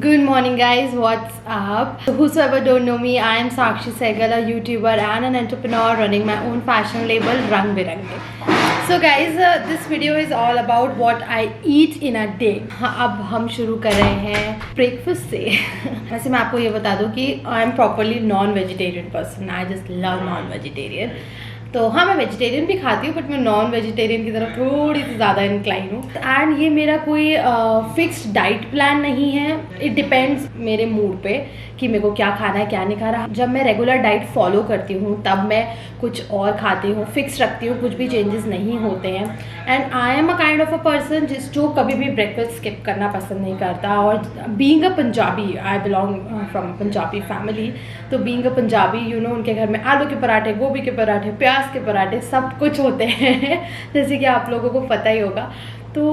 Good morning guys, what's up? Whosoever don't know me, I am Sakshi Sehgal, a YouTuber and an entrepreneur running my own fashion label Rang Birange. So guys, this video is all about what I eat in a day. अब हम शुरू कर रहे हैं breakfast से। वैसे मैं आपको ये बता दूँ कि I am properly non vegetarian person, I just love non vegetarian. तो हाँ, मैं वेजिटेरियन भी खाती हूँ बट मैं नॉन वेजिटेरियन की तरफ थोड़ी सी ज़्यादा इंक्लाइन हूँ। एंड ये मेरा कोई फिक्स्ड डाइट प्लान नहीं है, इट डिपेंड्स मेरे मूड पे कि मेरे को क्या खाना है क्या नहीं खाना। जब मैं रेगुलर डाइट फॉलो करती हूँ तब मैं कुछ और खाती हूँ, फिक्स रखती हूँ, कुछ भी चेंजेस नहीं होते हैं। And I am a kind of a person जो कभी भी ब्रेकफास्ट स्किप करना पसंद नहीं करता। और being a Punjabi, I belong from Punjabi family, तो being a Punjabi you know, उनके घर में आलू के पराठे, गोभी के पराठे, प्याज के पराठे सब कुछ होते हैं जैसे कि आप लोगों को पता ही होगा। तो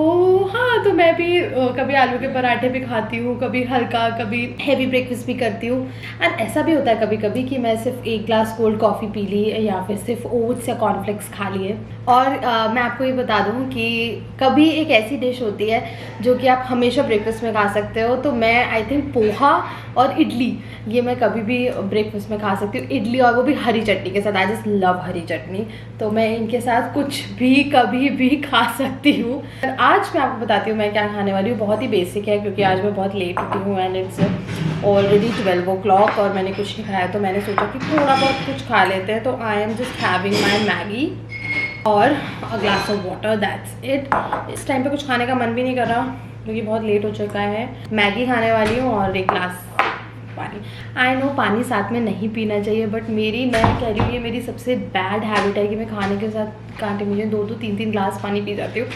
हाँ, तो मैं भी कभी आलू के पराठे भी खाती हूँ, कभी हल्का, कभी हैवी ब्रेकफास्ट भी करती हूँ। एंड ऐसा भी होता है कभी कभी कि मैं सिर्फ एक ग्लास कोल्ड कॉफ़ी पी ली या फिर सिर्फ ओट्स या कॉर्नफ्लेक्स खा लिए। और मैं आपको ये बता दूँ कि कभी एक ऐसी डिश होती है जो कि आप हमेशा ब्रेकफास्ट में खा सकते हो। तो मैं आई थिंक पोहा और इडली, ये मैं कभी भी ब्रेकफास्ट में खा सकती हूँ। इडली और वो भी हरी चटनी के साथ, आई जस्ट लव हरी चटनी। तो मैं इनके साथ कुछ भी कभी भी खा सकती हूँ। आज मैं आपको बताती हूँ मैं क्या खाने वाली हूँ। बहुत ही बेसिक है क्योंकि आज मैं बहुत लेट उठी हूँ एंड इट्स ऑलरेडी 12 o'clock और मैंने कुछ नहीं खाया। तो मैंने सोचा कि थोड़ा बहुत कुछ खा लेते हैं। तो I am just having my Maggi और a glass of water, that's it. इस टाइम पे कुछ खाने का मन भी नहीं कर रहा क्योंकि बहुत लेट हो चुका है। मैगी खाने वाली हूँ और एक ग्लास पानी। आई नो पानी साथ में नहीं पीना चाहिए बट मैं कह रही हूँ ये मेरी सबसे बैड हैबिट है कि मैं खाने के साथ कांटे मुझे 2-2 3-3 ग्लास पानी पी जाती हूँ।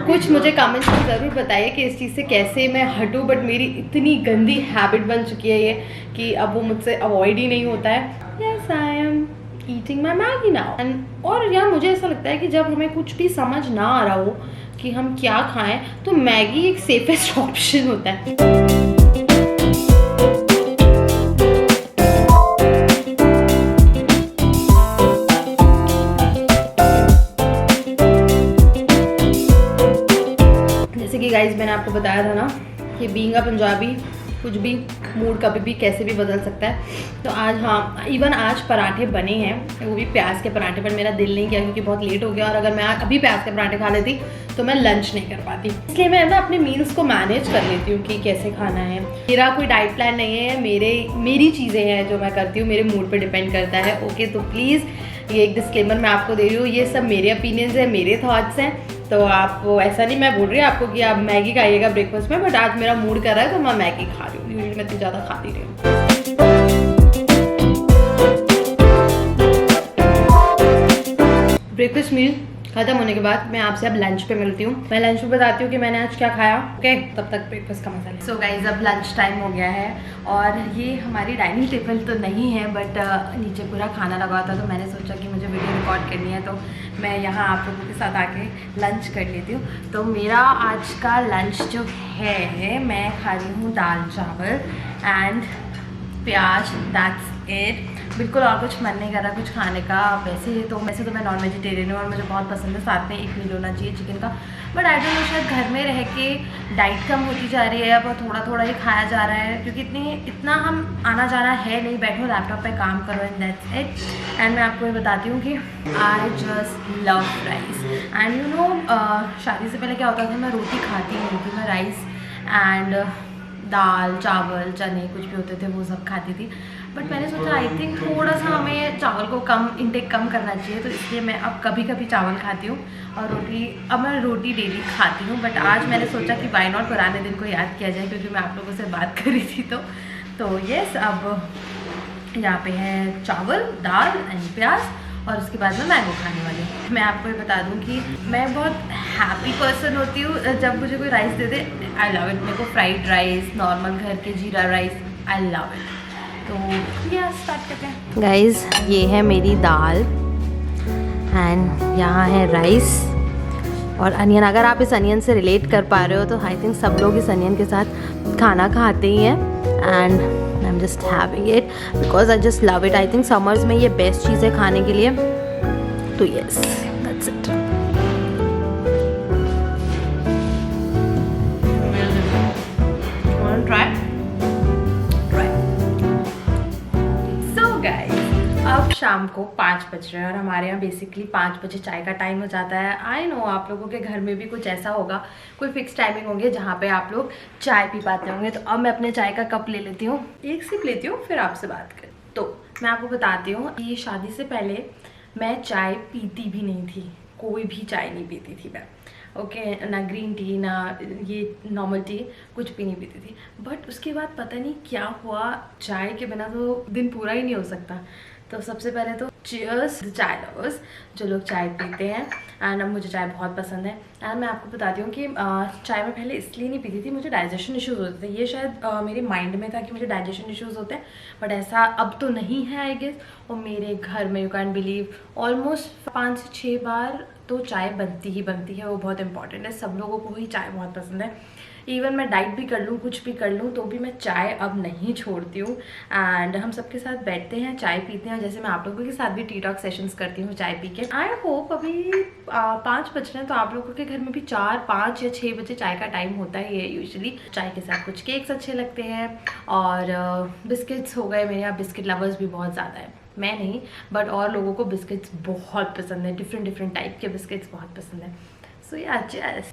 कुछ मुझे कमेंट्स में ज़रूर बताइए कि इस चीज़ से कैसे मैं हटूँ, बट मेरी इतनी गंदी हैबिट बन चुकी है ये कि अब वो मुझसे अवॉइड ही नहीं होता है। Yes, I am eating my Maggi now. और यार मुझे ऐसा लगता है कि जब हमें कुछ भी समझ ना आ रहा हो कि हम क्या खाएँ तो मैगी एक सेफेस्ट ऑप्शन होता है। गाइज मैंने आपको बताया था ना कि बीइंग अ पंजाबी कुछ भी मूड कभी भी कैसे भी बदल सकता है। तो आज हाँ, इवन आज पराठे बने हैं, वो भी प्याज के पराठे, पर मेरा दिल नहीं किया क्योंकि बहुत लेट हो गया और अगर मैं अभी प्याज के पराठे खा लेती तो मैं लंच नहीं कर पाती। इसलिए मैं ना अपने मील्स को मैनेज कर लेती हूँ कि कैसे खाना है। मेरा कोई डाइट प्लान नहीं है, मेरी चीज़ें हैं जो मैं करती हूँ, मेरे मूड पर डिपेंड करता है। ओके, तो प्लीज़ ये एक डिस्क्लेमर मैं आपको दे रही हूँ, ये सब मेरे ओपिनियंस हैं, मेरे थॉट्स हैं। तो आप ऐसा नहीं मैं बोल रही हूँ आपको कि आप मैगी खाइएगा ब्रेकफास्ट में, बट आज मेरा मूड कर रहा है तो मैं मैगी खा रही हूँ। यूजुअली मैं इतनी ज़्यादा खाती नहीं हूँ। ब्रेकफास्ट मील खत्म होने के बाद मैं आपसे अब लंच पे मिलती हूँ। मैं लंच पे बताती हूँ कि मैंने आज क्या खाया। ओके, तब तक ब्रेकफास्ट का मजा। सो गाइज, अब लंच टाइम हो गया है और ये हमारी डाइनिंग टेबल तो नहीं है बट नीचे पूरा खाना लगा था। तो मैंने सोचा कि मुझे वीडियो रिकॉर्ड करनी है तो मैं यहाँ आप लोगों के साथ आके लंच कर लेती हूँ। तो मेरा आज का लंच जो है, मैं खा रही हूँ दाल चावल एंड प्याज, दैट्स इट। बिल्कुल और कुछ मन नहीं कर रहा कुछ खाने का। वैसे तो मैं नॉन वेजिटेरियन हूँ और मुझे बहुत पसंद है, साथ में एक मील होना चाहिए चिकन का। बट आई डोंट नो, शायद घर में रह के डाइट कम होती जा रही है, अब थोड़ा थोड़ा ही खाया जा रहा है क्योंकि इतना हम आना जाना है नहीं, बैठो लैपटॉप पे काम करो एंड दैट्स इट। एंड मैं आपको ये बताती हूँ कि आई just love rice. And you know, शादी से पहले क्या होता था, मैं रोटी खाती नहीं थी, मैं राइस एंड दाल चावल चने कुछ भी होते थे वो सब खाती थी। बट मैंने सोचा आई थिंक थोड़ा सा हमें चावल को इंटेक कम करना चाहिए, तो इसलिए मैं अब कभी कभी चावल खाती हूँ और अब मैं रोटी डेली खाती हूँ। बट आज मैंने सोचा कि वाई नॉट पुराने दिन को याद किया जाए क्योंकि मैं आप लोगों से बात करी थी। तो यस, अब यहाँ पे है चावल, दाल एंड प्याज और उसके बाद मैं मैंगो खाने वाली हूँ। मैं आपको ये बता दूँ कि मैं बहुत हैप्पी पर्सन होती हूँ जब मुझे कोई rice they they. I love it. मेरे को फ्राइड राइस, नॉर्मल घर के जीरा राइस, आई लव इट। तो ये स्टार्ट करते हैं। गाइस, ये है मेरी दाल एंड यहाँ है राइस और अनियन। अगर आप इस अनियन से रिलेट कर पा रहे हो तो आई थिंक सब लोग इस अनियन के साथ खाना खाते ही हैं and I am just having it because I just love it. I think summers में ये बेस्ट चीज़ है खाने के लिए। तो yes, that's it. Want to try? शाम को 5 बज रहे हैं और हमारे यहाँ बेसिकली 5 बजे चाय का टाइम हो जाता है। आई नो आप लोगों के घर में भी कुछ ऐसा होगा, कोई फिक्स टाइमिंग होंगे जहाँ पे आप लोग चाय पी पाते होंगे। तो अब मैं अपने चाय का कप ले लेती हूँ, एक सिप लेती हूँ, फिर आपसे बात कर। तो मैं आपको बताती हूँ कि शादी से पहले मैं चाय पीती भी नहीं थी, कोई भी चाय नहीं पीती थी मैं। ओके ना ग्रीन टी ना ये नॉर्मल टी, कुछ भी नहीं पीती थी। बट उसके बाद पता नहीं क्या हुआ, चाय के बिना तो दिन पूरा ही नहीं हो सकता। तो सबसे पहले तो चीयर्स चाय लवर्स जो लोग चाय पीते हैं। एंड अब मुझे चाय बहुत पसंद है। एंड मैं आपको बताती हूँ कि चाय मैं पहले इसलिए नहीं पीती थी, मुझे डाइजेशन इश्यूज़ होते थे। ये शायद मेरे माइंड में था कि मुझे डाइजेशन इश्यूज़ होते हैं, बट ऐसा अब तो नहीं है आई गेस। और मेरे घर में यू कैन बिलीव ऑलमोस्ट 5 से 6 बार तो चाय बनती ही बनती है। वो बहुत इंपॉर्टेंट है, सब लोगों को ही चाय बहुत पसंद है। इवन मैं डाइट भी कर लूँ, कुछ भी कर लूँ, तो भी मैं चाय अब नहीं छोड़ती हूँ। एंड हम सबके साथ बैठते हैं, चाय पीते हैं, जैसे मैं आप लोगों के साथ भी टी टॉक सेशंस करती हूँ चाय पी के। आई होप अभी 5 बज रहे हैं, तो आप लोगों के घर में भी 4, 5 या 6 बजे चाय का टाइम होता है ये यूजुअली। चाय के साथ कुछ केक्स अच्छे लगते हैं और बिस्किट्स हो गए। मेरे यहाँ बिस्किट लवर्स भी बहुत ज़्यादा है, मैं नहीं बट और लोगों को बिस्किट्स बहुत पसंद है, डिफरेंट टाइप के बिस्किट्स बहुत पसंद है। सो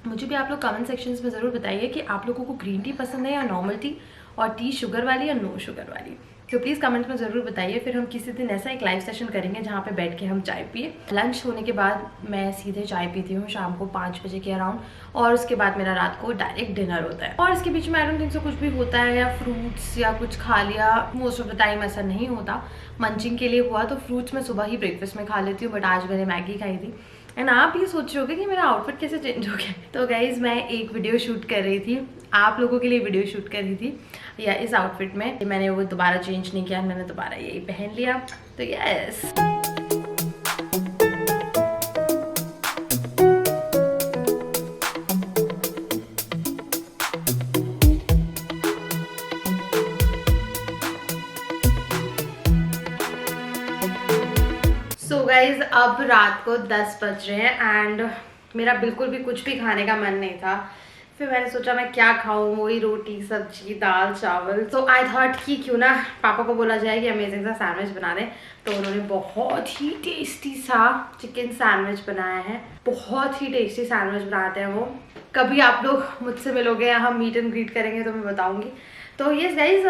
मुझे भी आप लोग कमेंट सेक्शंस में ज़रूर बताइए कि आप लोगों को ग्रीन टी पसंद है या नॉर्मल टी, और टी शुगर वाली या नो शुगर वाली। तो प्लीज़ कमेंट्स में ज़रूर बताइए। फिर हम किसी दिन ऐसा एक लाइव सेशन करेंगे जहाँ पे बैठ के हम चाय पिए। लंच होने के बाद मैं सीधे चाय पीती हूँ शाम को 5 बजे के अराउंड, और उसके बाद मेरा रात को डायरेक्ट डिनर होता है। और इसके बीच में आई डोंट थिंक सो कुछ भी होता है, या फ्रूट्स या कुछ खा लिया। मोस्ट ऑफ द टाइम ऐसा नहीं होता, मंचिंग के लिए हुआ तो फ्रूट्स मैं सुबह ही ब्रेकफास्ट में खा लेती हूँ, बट आज मैंने मैगी खाई थी। एंड आप ये सोच रहे होगे कि मेरा आउटफिट कैसे चेंज हो गया। तो गाइज मैं एक वीडियो शूट कर रही थी, आप लोगों के लिए वीडियो शूट कर रही थी या इस आउटफिट में, मैंने वो दोबारा चेंज नहीं किया, मैंने दोबारा यही पहन लिया। तो यस सो गाइज अब रात को 10 बज रहे हैं एंड मेरा बिल्कुल भी कुछ भी खाने का मन नहीं था। फिर मैंने सोचा मैं क्या खाऊं, वही रोटी सब्जी दाल चावल। सो आई थॉट कि क्यों ना पापा को बोला जाए कि अमेजिंग सा सैंडविच बना दें। तो उन्होंने बहुत ही टेस्टी सा चिकन सैंडविच बनाया है, बहुत ही टेस्टी सैंडविच बनाते हैं वो। कभी आप लोग मुझसे मिलोगे या हम मीट एंड ग्रीट करेंगे तो मैं बताऊँगी। तो यस गाइज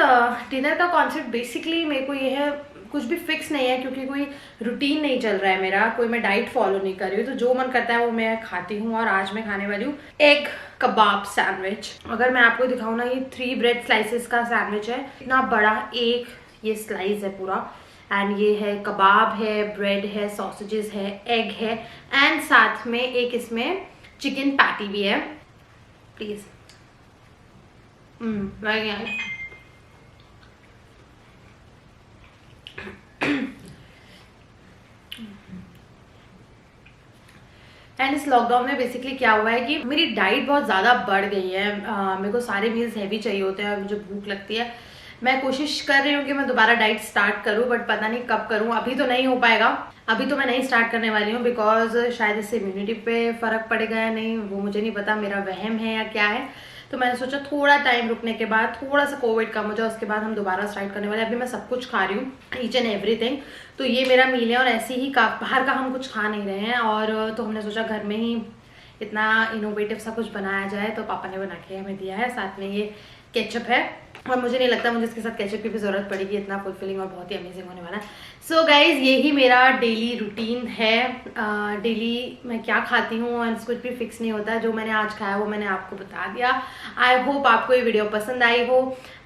डिनर का कॉन्सेप्ट बेसिकली मेरे को ये है, कुछ भी फिक्स नहीं है क्योंकि कोई रूटीन नहीं चल रहा है मेरा, कोई मैं डाइट फॉलो नहीं कर रही हूँ। तो जो मन करता है वो मैं खाती हूँ। और आज मैं खाने वाली हूँ एग कबाब सैंडविच। अगर मैं आपको दिखाऊँ ना, ये 3 ब्रेड स्लाइसेस का सैंडविच है, इतना बड़ा एक ये स्लाइस है पूरा। एंड ये है कबाब है, ब्रेड है, सॉसेजेस है, एग है, एंड साथ में एक इसमें चिकन पैटी भी है। प्लीज एंड इस लॉकडाउन में बेसिकली क्या हुआ है कि मेरी डाइट बहुत ज़्यादा बढ़ गई है। मेरे को सारे मील्स हैवी चाहिए होते हैं और मुझे भूख लगती है। मैं कोशिश कर रही हूँ कि मैं दोबारा डाइट स्टार्ट करूँ, बट पता नहीं कब करूँ। अभी तो नहीं हो पाएगा, अभी तो मैं नहीं स्टार्ट करने वाली हूँ, बिकॉज शायद इससे इम्यूनिटी पे फ़र्क पड़ेगा या नहीं वो मुझे नहीं पता, मेरा वहम है या क्या है। तो मैंने सोचा थोड़ा टाइम रुकने के बाद, थोड़ा सा कोविड कम हो जाए, उसके बाद हम दोबारा स्टार्ट करने वाले। अभी मैं सब कुछ खा रही हूँ, ईच एंड एवरीथिंग। तो ये मेरा मील है और ऐसे ही बाहर का हम कुछ खा नहीं रहे हैं। और तो हमने सोचा घर में ही इतना इनोवेटिव सा कुछ बनाया जाए, तो पापा ने बना के हमें दिया है। साथ में ये केचप है और मुझे नहीं लगता मुझे इसके साथ केचप की भी ज़रूरत पड़ेगी, इतना फुलफिलिंग और बहुत ही अमेजिंग होने वाला है। सो गाइज यही मेरा डेली रूटीन है। डेली मैं क्या खाती हूँ और कुछ भी फिक्स नहीं होता है। जो मैंने आज खाया वो मैंने आपको बता दिया। आई होप आपको ये वीडियो पसंद आई हो,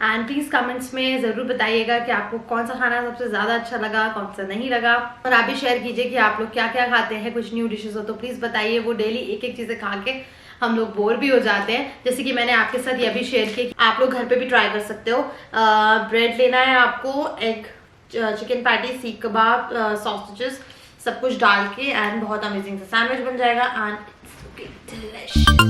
एंड प्लीज़ कमेंट्स में ज़रूर बताइएगा कि आपको कौन सा खाना सबसे ज़्यादा अच्छा लगा, कौन सा नहीं लगा। और आप भी शेयर कीजिए कि आप लोग क्या क्या खाते हैं, कुछ न्यू डिशेज हो तो प्लीज़ बताइए। वो डेली एक एक चीज़ें खा के हम लोग बोर भी हो जाते हैं। जैसे कि मैंने आपके साथ ये भी शेयर किया, आप लोग घर पे भी ट्राई कर सकते हो। ब्रेड लेना है आपको, एग चिकन पैटी, सीख कबाब, सॉसेजेस सब कुछ डाल के, एंड बहुत अमेजिंग सा सैंडविच बन जाएगा एंड इट्स डिलिशियस।